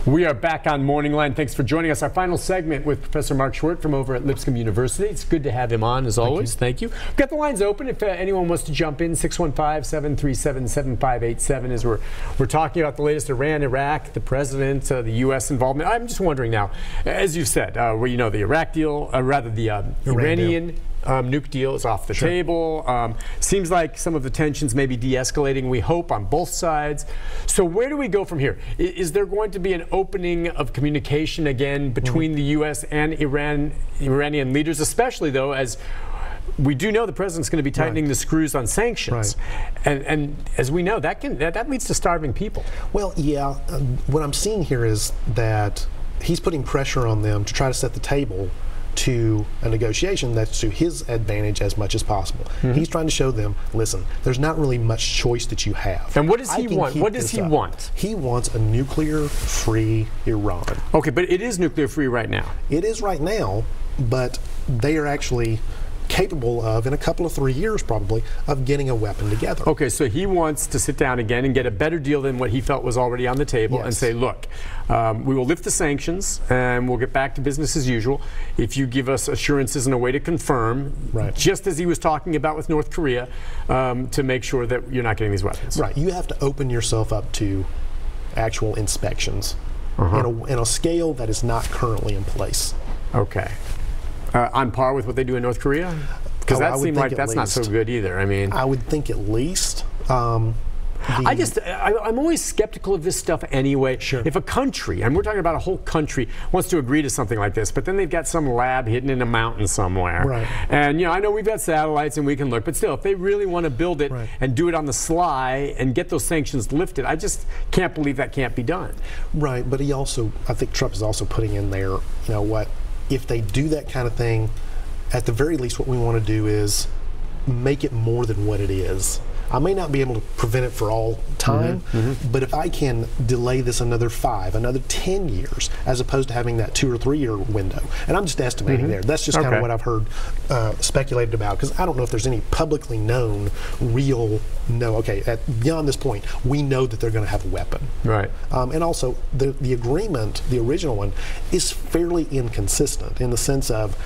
We are back on Morning Line. Thanks for joining us. Our final segment with Professor Marc Schwerdt from over at Lipscomb University. It's good to have him on, as always. Thank you. We've got the lines open if anyone wants to jump in. 615-737-7587 as we're talking about the latest Iran, Iraq, the president, the U.S. involvement. I'm just wondering now, as you said, where you know the Iraq deal, rather the Iranian nuke deal is off the table. Seems like some of the tensions may be de-escalating, we hope, on both sides. So where do we go from here? Is there going to be an opening of communication again between the U.S. and Iranian leaders, especially, though, as we do know the president's going to be tightening the screws on sanctions, and as we know, that leads to starving people. Well, yeah. What I'm seeing here is that he's putting pressure on them to try to set the table to a negotiation that's to his advantage as much as possible. He's trying to show them, listen, there's not really much choice that you have. And what does he want? What does he want? He wants a nuclear-free Iran. Okay, but it is nuclear-free right now. It is right now, but they are actually capable of, in a couple of 3 years probably, of getting a weapon together. Okay, so he wants to sit down again and get a better deal than what he felt was already on the table and say, look, we will lift the sanctions and we'll get back to business as usual if you give us assurances and a way to confirm, just as he was talking about with North Korea, to make sure that you're not getting these weapons. Right, you have to open yourself up to actual inspections in a scale that is not currently in place. Okay. On par with what they do in North Korea? Because that seemed like that's not so good either. I mean, I would think at least. I'm always skeptical of this stuff anyway. If a country, and we're talking about a whole country, wants to agree to something like this, but then they've got some lab hidden in a mountain somewhere. And you know, I know we've got satellites and we can look, but still, if they really want to build it and do it on the sly and get those sanctions lifted, I just can't believe that can't be done. Right, but he also, I think Trump is also putting in there, you know what, if they do that kind of thing, at the very least what we want to do is make it more than what it is. I may not be able to prevent it for all time, but if I can delay this another 5, another 10 years, as opposed to having that 2 or 3 year window, and I'm just estimating there. That's just kind of what I've heard speculated about, because I don't know if there's any publicly known real, beyond this point, we know that they're going to have a weapon. And also, the agreement, the original one, is fairly inconsistent in the sense of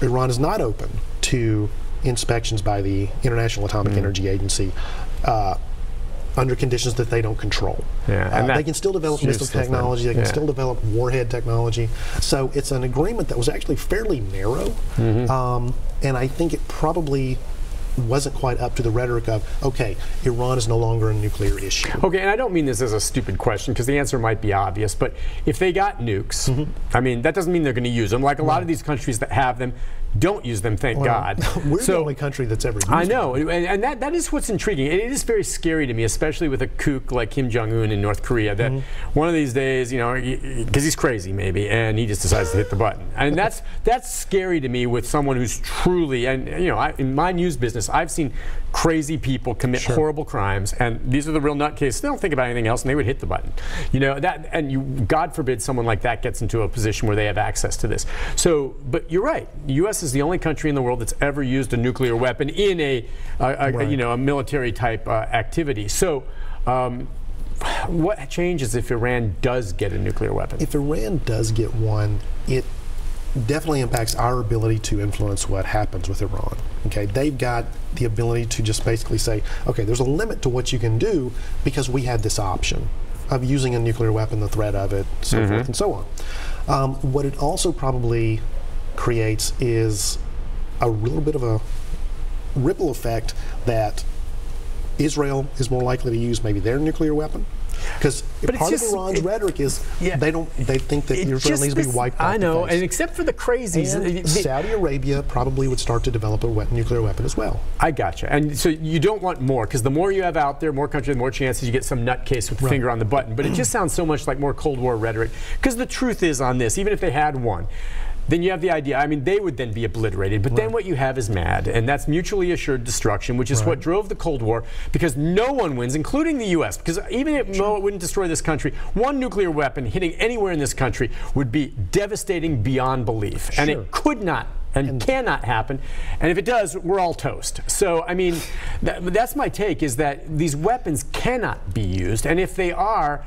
Iran is not open to inspections by the International Atomic Energy Agency under conditions that they don't control. They can still develop missile technology, they can still develop warhead technology. So it's an agreement that was actually fairly narrow, and I think it probably wasn't quite up to the rhetoric of, okay, Iran is no longer a nuclear issue. Okay, and I don't mean this as a stupid question, because the answer might be obvious, but if they got nukes, I mean, that doesn't mean they're going to use them. Like a lot of these countries that have them don't use them, thank God. We're the only country that's ever used them. I know, and that is what's intriguing. It is very scary to me, especially with a kook like Kim Jong-un in North Korea, that one of these days, you know, because he's crazy maybe, and he just decides to hit the button. And that's scary to me with someone who's truly, and you know, in my news business, I've seen crazy people commit horrible crimes, and these are the real nutcases. They don't think about anything else, and they would hit the button. You know, God forbid someone like that gets into a position where they have access to this. So, but you're right. The U.S. is the only country in the world that's ever used a nuclear weapon in a military type activity. So, what changes if Iran does get a nuclear weapon? If Iran does get one, it definitely impacts our ability to influence what happens with Iran. Okay, they've got the ability to just basically say, okay, there's a limit to what you can do because we had this option of using a nuclear weapon, the threat of it, so forth and so on. What it also probably creates is a little bit of a ripple effect that Israel is more likely to use maybe their nuclear weapon. Because part of Iran's rhetoric is they think that Israel needs to be wiped out. I know, and except for the crazies, and Saudi Arabia probably would start to develop a nuclear weapon as well. I gotcha. And so you don't want more, because the more you have out there, more countries, the more chances you get some nutcase with the finger on the button. But it just sounds so much like more Cold War rhetoric. Because the truth is on this, even if they had one, then you have the idea, I mean, they would then be obliterated, but then what you have is MAD, and that's mutually assured destruction, which is what drove the Cold War, because no one wins, including the U.S., because even if it wouldn't destroy this country, one nuclear weapon hitting anywhere in this country would be devastating beyond belief, and it could not and cannot happen, and if it does, we're all toast. So, I mean, that's my take, is that these weapons cannot be used, and if they are,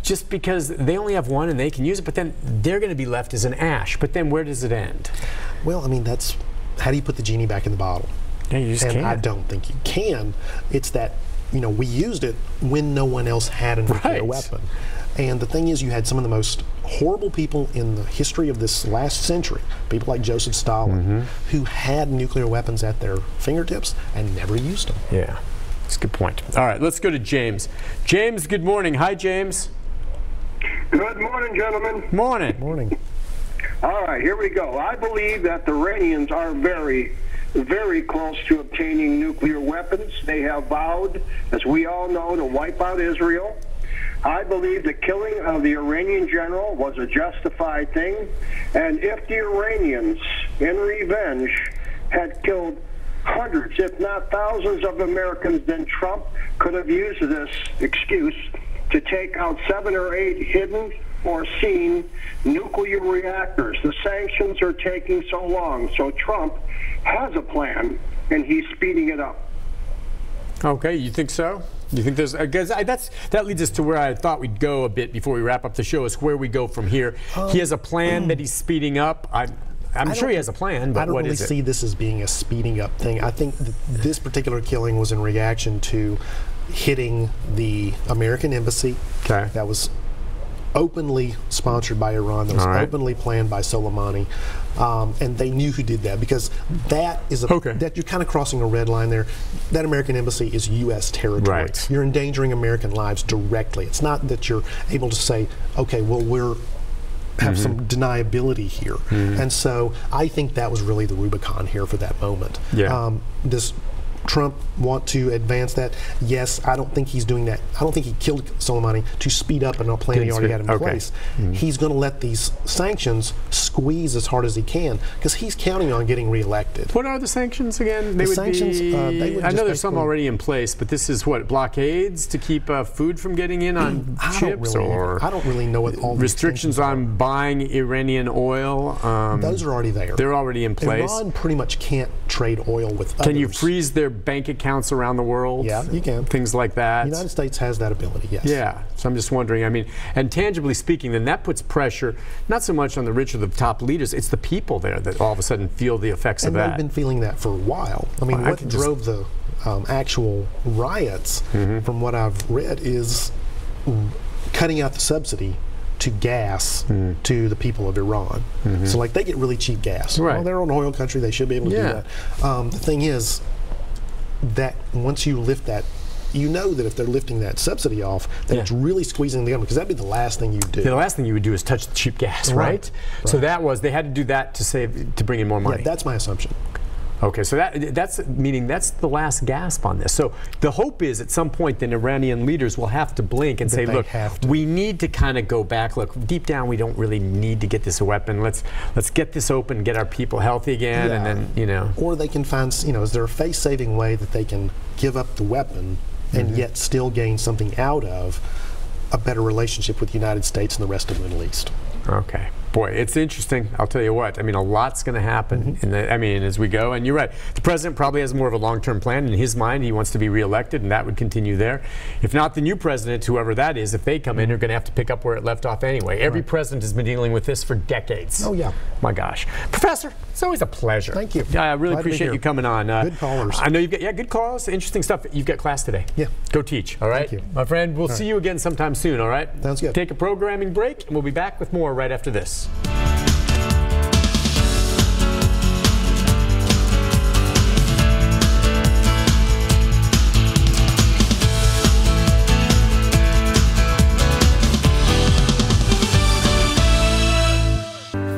just because they only have one and they can use it, but then they're going to be left as an ash. But then where does it end? Well, I mean, that's how do you put the genie back in the bottle? Yeah, you just can't. I don't think you can. It's that, you know, we used it when no one else had a nuclear weapon. And the thing is, you had some of the most horrible people in the history of this last century, people like Joseph Stalin, who had nuclear weapons at their fingertips and never used them. Yeah, that's a good point. All right, let's go to James. James, good morning. Hi, James. Good morning, gentlemen. Morning. Morning. All right, here we go. I believe that the Iranians are very, very close to obtaining nuclear weapons. They have vowed, as we all know, to wipe out Israel. I believe the killing of the Iranian general was a justified thing. And if the Iranians, in revenge, had killed hundreds, if not thousands of Americans, then Trump could have used this excuse to take out 7 or 8 hidden or seen nuclear reactors. The sanctions are taking so long, so Trump has a plan, and he's speeding it up. Okay, you think so? You think there's, because that leads us to where I thought we'd go a bit before we wrap up the show, is where we go from here. He has a plan that he's speeding up. I'm sure he has a plan, but what is it? I don't really see this as being a speeding up thing. I think that this particular killing was in reaction to hitting the American embassy. Okay. That was openly sponsored by Iran, that was openly planned by Soleimani, and they knew who did that, because that is that you're kind of crossing a red line there. That American embassy is U.S. territory. Right. You're endangering American lives directly. It's not that you're able to say, okay, well, we're have some deniability here. And so I think that was really the Rubicon here for that moment. Yeah. Does Trump want to advance that? Yes. I don't think he's doing that. I don't think he killed Soleimani to speed up a plan he already had in place. He's going to let these sanctions squeeze as hard as he can, because he's counting on getting reelected. What are the sanctions again? The sanctions, they would I know just there's some already in place, but this is what, blockades to keep food from getting in on ships, or I don't really know what all restrictions on buying Iranian oil. Those are already there. They're already in place. Iran pretty much can't trade oil with others. Can you freeze their bank accounts around the world? Yeah, you can. Things like that. The United States has that ability, yes. Yeah, so I'm just wondering, I mean, and tangibly speaking, then that puts pressure, not so much on the rich or the top leaders, it's the people there that all of a sudden feel the effects of that. And they've been feeling that for a while. I mean, what drove the actual riots, from what I've read, is cutting out the subsidy to gas to the people of Iran. So, like, they get really cheap gas. Right. Well, they're an oil country, they should be able to do that. The thing is that once you lift that, you know that if they're lifting that subsidy off, that it's really squeezing the government, because that'd be the last thing you do. The last thing you would do is touch the cheap gas, right? So that was, they had to do that to bring in more money. Yeah, that's my assumption. Okay, so that's meaning that's the last gasp on this. So the hope is at some point then Iranian leaders will have to blink and say, look, we need to kind of go back. Look, deep down we don't really need to get this a weapon. Let's get this open, get our people healthy again, and then, you know. Or they can find, you know, is there a face-saving way that they can give up the weapon and yet still gain something out of a better relationship with the United States and the rest of the Middle East? Okay. Boy, it's interesting. I'll tell you what. I mean, a lot's going to happen. As we go. And you're right. The president probably has more of a long-term plan. In his mind, he wants to be reelected, and that would continue there. If not, the new president, whoever that is, if they come in, are going to have to pick up where it left off anyway. Every president has been dealing with this for decades. Oh, yeah. My gosh. Professor, it's always a pleasure. Thank you. I really appreciate you coming on. Good callers. I know you've got, good calls, interesting stuff. You've got class today. Yeah. Go teach, all right? Thank you. My friend, we'll see you again sometime soon, all right? Sounds good. Take a programming break, and we'll be back with more right after this.